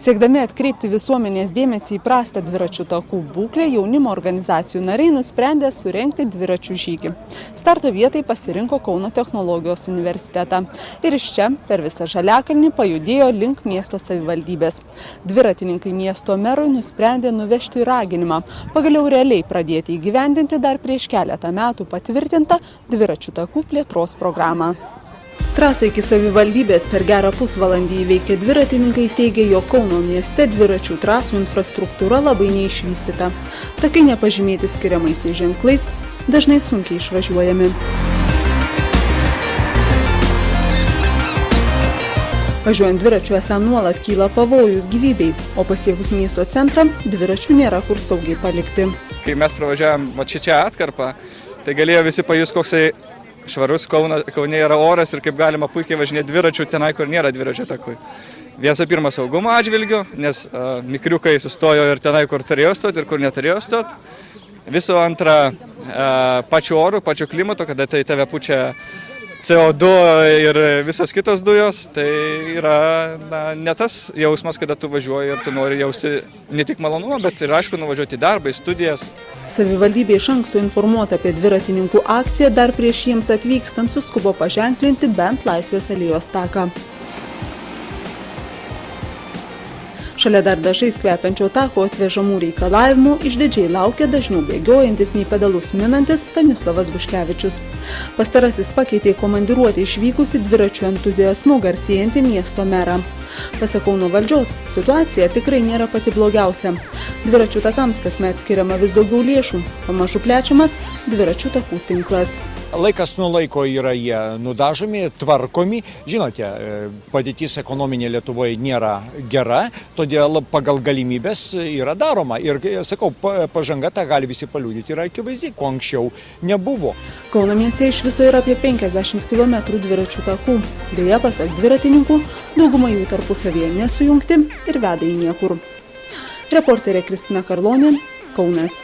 Siekdami atkreipti visuomenės dėmesį į prastą dviračių takų būklę, jaunimo organizacijų nariai nusprendė surengti dviračių žygį. Starto vietai pasirinko Kauno technologijos universitetą. Ir iš čia per visą Žaliakalnį pajudėjo link miesto savivaldybės. Dviratininkai miesto merui nusprendė nuvežti raginimą, pagaliau realiai pradėti įgyvendinti dar prieš keletą metų patvirtintą dviračių takų plėtros programą. Trasą iki savivaldybės per gerą pusvalandį įveikę dviratininkai teigia, jog Kauno mieste dviračių trasų infrastruktūra labai neišvystyta. Takai nepažymėti skiriamaisiais ženklais, dažnai sunkiai išvažiuojami. Važiuojant dviračiu esą nuolat kyla pavojus gyvybei, o pasiekus miesto centrą dviračių nėra kur saugiai palikti. Kai mes pravažiavam čia atkarpą, tai galėjo visi pajust, koksai švarus Kaune yra oras ir kaip galima puikiai važinėti dviračių tenai, kur nėra dviračio takų. Visų pirma, saugumo atžvilgiu, nes mikriukai sustojo ir tenai, kur turėjo stoti ir kur neturėjo stoti. Visų antra, pačiu oru, pačiu klimatu, kada tai tave pučia CO2 ir visos kitos dujos, tai yra ne tas jausmas, kada tu važiuoji ir tu nori jausti ne tik malonumą, bet ir aišku nuvažiuoti į darbą, į studijas. Savivaldybė iš anksto informuota apie dviratininkų akciją, dar prieš jiems atvykstant suskubo paženklinti bent Laisvės alėjos taką. Šalia dar dažais kvepiančio tako atvežamų reikalavimų išdidžiai laukia dažniau bėgiojantis nei pedalus minantis Stanislovas Buškevičius. Pastarasis pakeitė komandiruotę išvykusi dviračių entuziazmu garsėjantį miesto merą. Pasak Kauno valdžios, situacija tikrai nėra pati blogiausia. Dviračių takams kasmet skiriama vis daugiau lėšų, pamažu plečiamas dviračių takų tinklas. Laikas nuo laiko yra jie nudažomi, tvarkomi. Žinote, padėtis ekonominė Lietuvoje nėra gera, todėl pagal galimybės yra daroma. Ir, sakau, pažanga, tą gali visi paliudyti, yra akivaizdi, ko anksčiau nebuvo. Kauno mieste iš viso yra apie 50 km dviračių takų. Deja, pasak dviratininkų, dauguma jų tarpusavyje nesujungti ir veda į niekur. Reporterė Kristina Karlonė, Kaunas.